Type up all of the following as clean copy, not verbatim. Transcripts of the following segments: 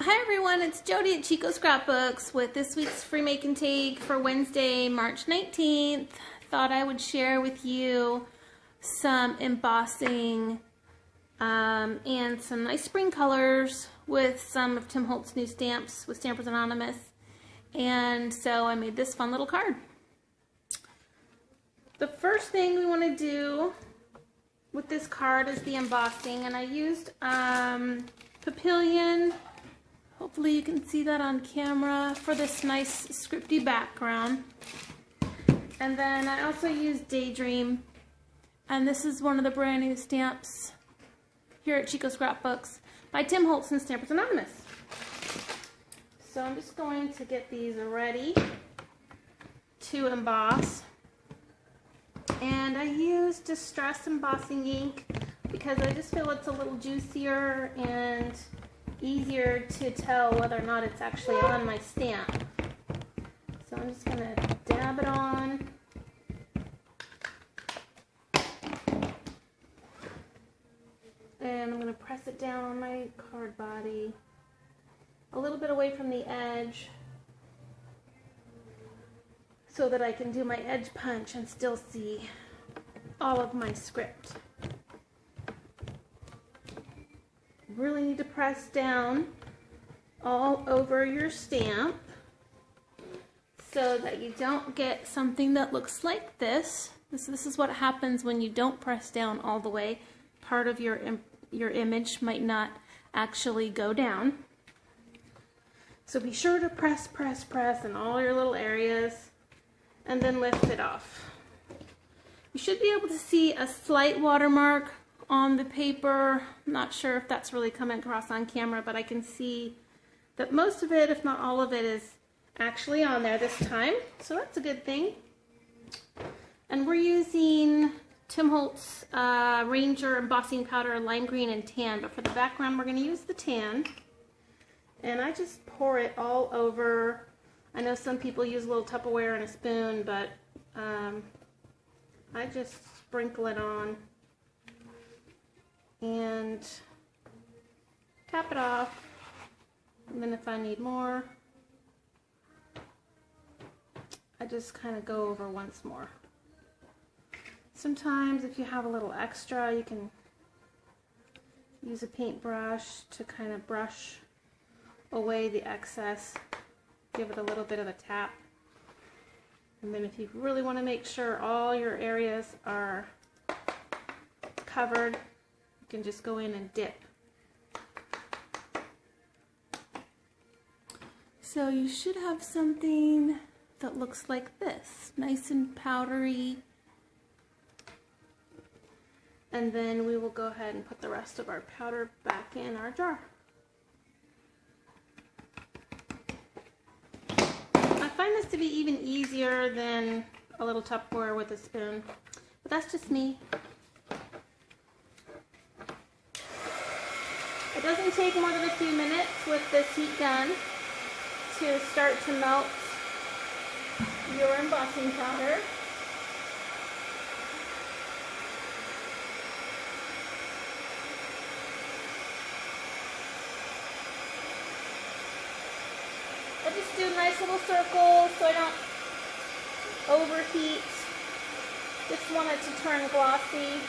Hi everyone, it's Jody at Chico Scrapbooks with this week's free make and take for Wednesday, March 19th. Thought I would share with you some embossing and some nice spring colors with some of Tim Holtz's new stamps with Stampers Anonymous. And so I made this fun little card. The first thing we want to do with this card is the embossing, and I used Papillion. Hopefully you can see that on camera for this nice scripty background. And then I also used Daydream, and this is one of the brand new stamps here at Chico Scrapbooks by Tim Holtz and Stampers Anonymous. So I'm just going to get these ready to emboss. And I used Distress embossing ink because I just feel it's a little juicier and easier to tell whether or not it's actually on my stamp. So I'm just going to dab it on. And I'm going to press it down on my card body, a little bit away from the edge, so that I can do my edge punch and still see all of my script. Really need to press down all over your stamp so that you don't get something that looks like this. This is what happens when you don't press down all the way. Part of your image might not actually go down. So be sure to press in all your little areas and then lift it off. You should be able to see a slight watermark on the paper. I'm not sure if that's really coming across on camera, but I can see that most of it, if not all of it, is actually on there this time. So that's a good thing. And we're using Tim Holtz Ranger embossing powder, lime green and tan, but for the background we're going to use the tan. And I just pour it all over. I know some people use a little Tupperware and a spoon, but I just sprinkle it on and tap it off. And then if I need more, I just kind of go over once more. Sometimes if you have a little extra, you can use a paintbrush to kind of brush away the excess. Give it a little bit of a tap. And then if you really want to make sure all your areas are covered, you can just go in and dip. So you should have something that looks like this, nice and powdery. And then we will go ahead and put the rest of our powder back in our jar. I find this to be even easier than a little Tupperware with a spoon, but that's just me. It doesn't take more than a few minutes with this heat gun to start to melt your embossing powder. I just do nice little circles so I don't overheat. Just want it to turn glossy.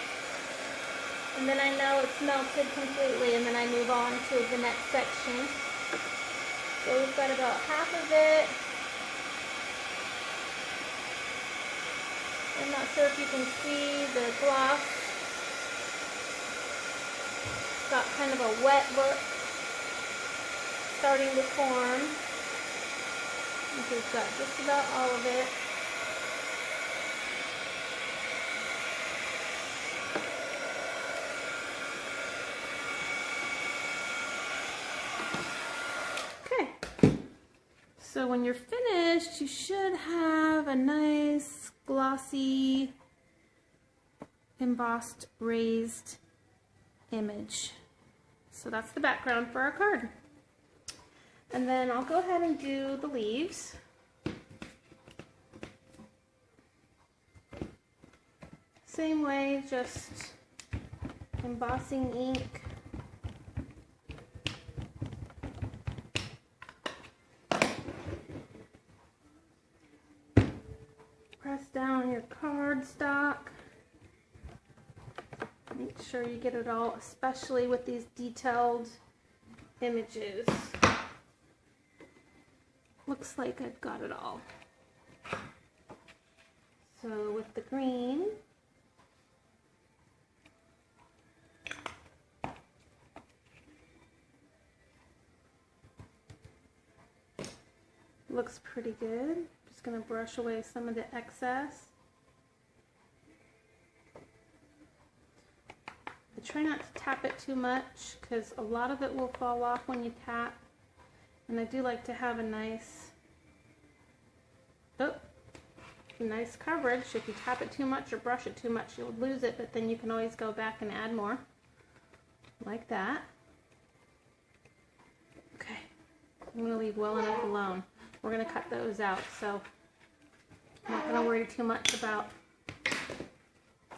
And then I know it's melted completely, and then I move on to the next section. So we've got about half of it. I'm not sure if you can see the gloss. It's got kind of a wet look starting to form. We've got just about all of it. Okay. So when you're finished, you should have a nice glossy embossed raised image. So that's the background for our card. And then I'll go ahead and do the leaves. Same way, just embossing ink sure you get it all, especially with these detailed images. Looks like I've got it all. So with the green, looks pretty good. Just going to brush away some of the excess. I try not to tap it too much because a lot of it will fall off when you tap. And I do like to have a nice coverage. If you tap it too much or brush it too much, you'll lose it, but then you can always go back and add more. Like that. Okay, I'm going to leave well enough alone. We're going to cut those out, so I'm not going to worry too much about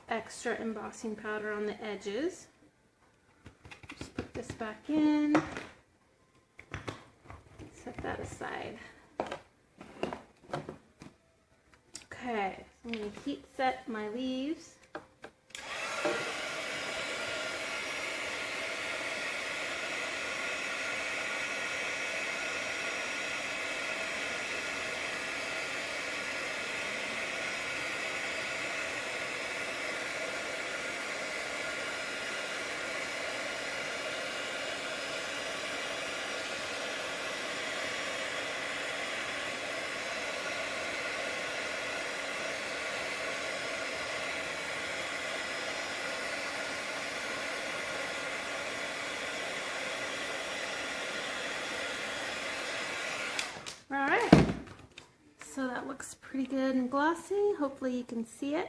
extra embossing powder on the edges. Just put this back in. Set that aside. Okay, so I'm going to heat set my leaves. Alright, so that looks pretty good and glossy. Hopefully you can see it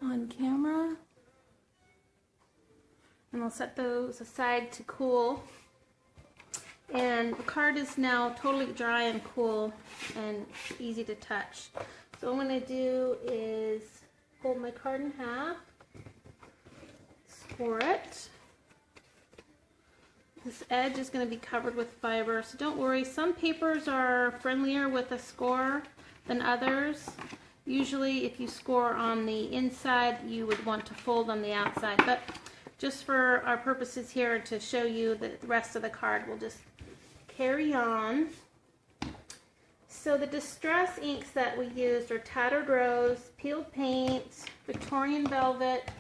on camera. And I'll set those aside to cool. And the card is now totally dry and cool and easy to touch. So what I'm going to do is fold my card in half, score it. This edge is going to be covered with fiber, so don't worry. Some papers are friendlier with a score than others. Usually if you score on the inside, you would want to fold on the outside, but just for our purposes here to show you the rest of the card, we'll just carry on. So the distress inks that we used are Tattered Rose, Peeled Paint, Victorian Velvet,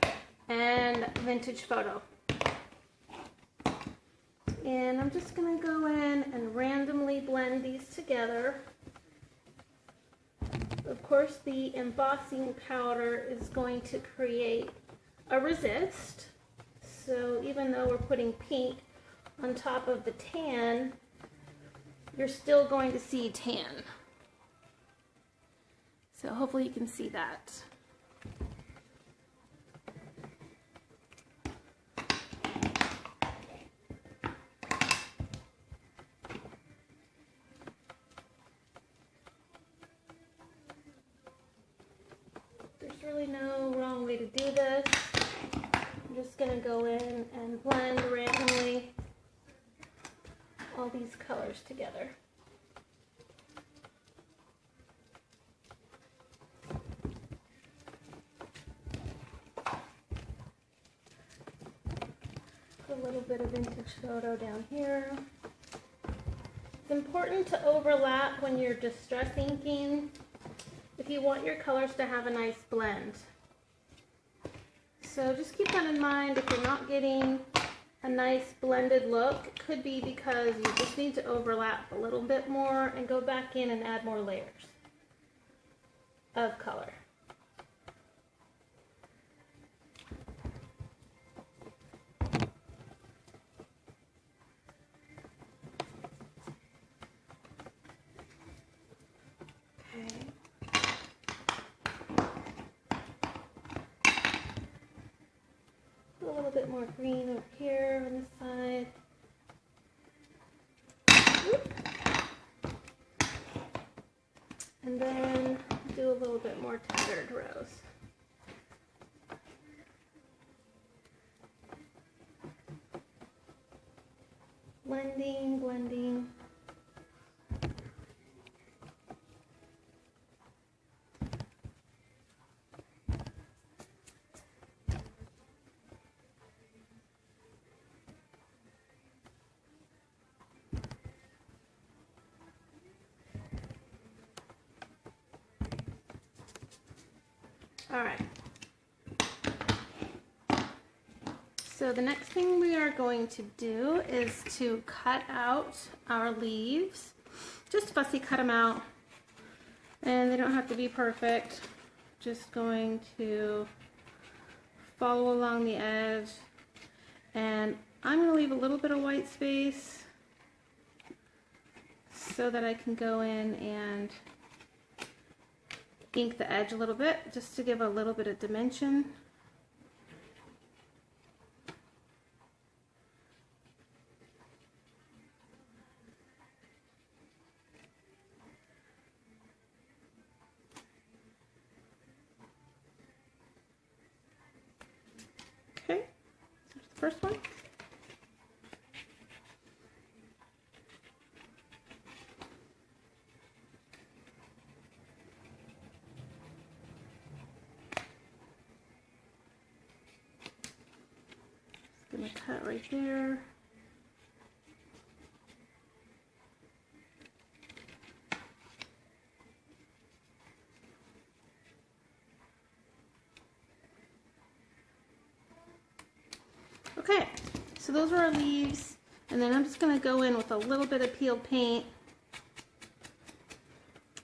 and Vintage Photo. And I'm just going to go in and randomly blend these together. Of course, the embossing powder is going to create a resist. So even though we're putting pink on top of the tan, you're still going to see tan. So hopefully you can see that. There's really no wrong way to do this. I'm just going to go in and blend randomly all these colors together. A little bit of Vintage Photo down here. It's important to overlap when you're distress inking if you want your colors to have a nice blend. So just keep that in mind. If you're not getting a nice blended look, it could be because you just need to overlap a little bit more and go back in and add more layers of color. A little bit more green over here on this side. Whoop. And then do a little bit more Tattered Rose. Blending, blending. All right. So the next thing we are going to do is to cut out our leaves. Just fussy cut them out, and they don't have to be perfect. Just going to follow along the edge, and I'm going to leave a little bit of white space so that I can go in and ink the edge a little bit, just to give a little bit of dimension. Okay, so the first one. Just gonna cut right there. Okay, so those are our leaves, and then I'm just going to go in with a little bit of peeled paint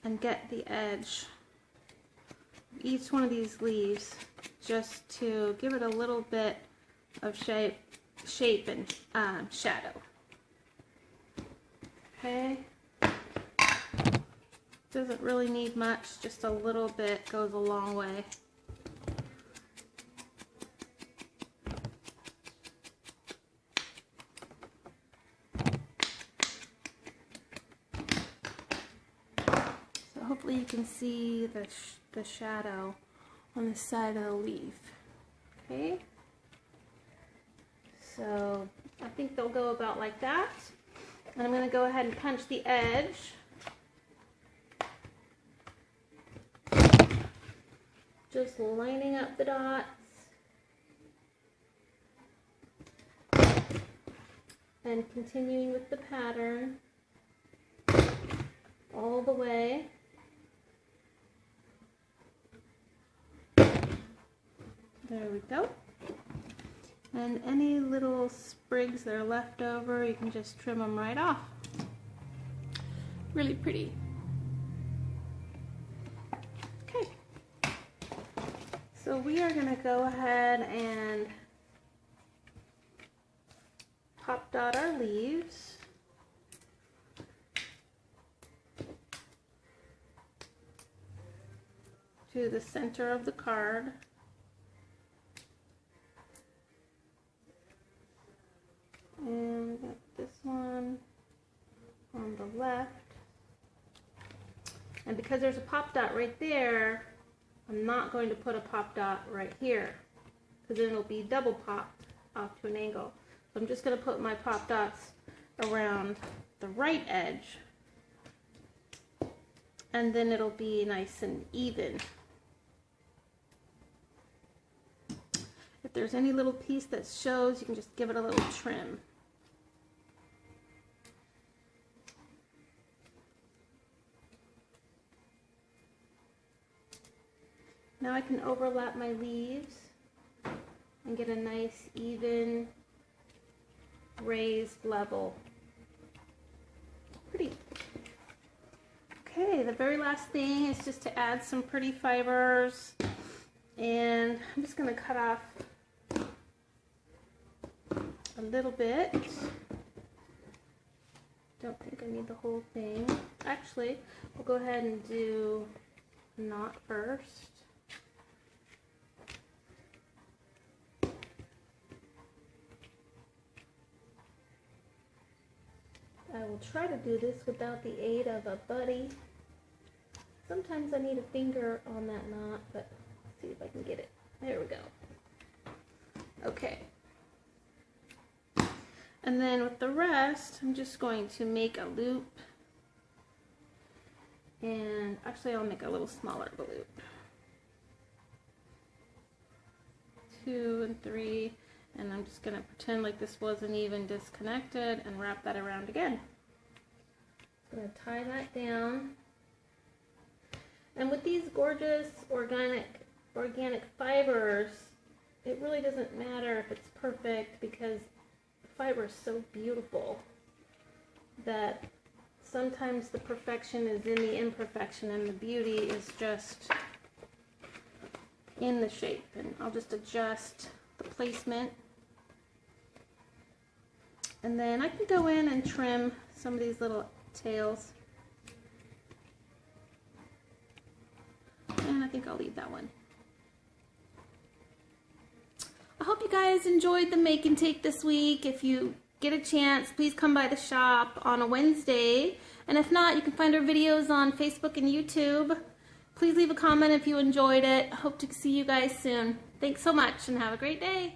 and get the edge of each one of these leaves just to give it a little bit of shape and shadow. Okay, doesn't really need much, just a little bit goes a long way. Hopefully you can see the shadow on the side of the leaf. Okay, so I think they'll go about like that. And I'm going to go ahead and punch the edge. Just lining up the dots. And continuing with the pattern all the way. There we go. And any little sprigs that are left over, you can just trim them right off. Really pretty. Okay. So we are going to go ahead and pop dot our leaves. To the center of the card. And got this one on the left. And because there's a pop dot right there, I'm not going to put a pop dot right here, because then it'll be double popped off to an angle. So I'm just going to put my pop dots around the right edge, and then it'll be nice and even. If there's any little piece that shows, you can just give it a little trim. Now I can overlap my leaves and get a nice, even, raised level. Pretty. Okay, the very last thing is just to add some pretty fibers, and I'm just going to cut off a little bit. Don't think I need the whole thing. Actually, we'll go ahead and do a knot first. I will try to do this without the aid of a buddy. Sometimes I need a finger on that knot, but let's see if I can get it. There we go. Okay. And then with the rest, I'm just going to make a loop. And actually I'll make a little smaller of a loop. 2 and 3. And I'm just going to pretend like this wasn't even disconnected and wrap that around again. I'm going to tie that down. And with these gorgeous organic organic fibers, it really doesn't matter if it's perfect, because the fiber is so beautiful that sometimes the perfection is in the imperfection and the beauty is just in the shape. And I'll just adjust the placement. And then I can go in and trim some of these little tails. And I think I'll leave that one. I hope you guys enjoyed the make and take this week. If you get a chance, please come by the shop on a Wednesday. And if not, you can find our videos on Facebook and YouTube. Please leave a comment if you enjoyed it. Hope to see you guys soon. Thanks so much and have a great day.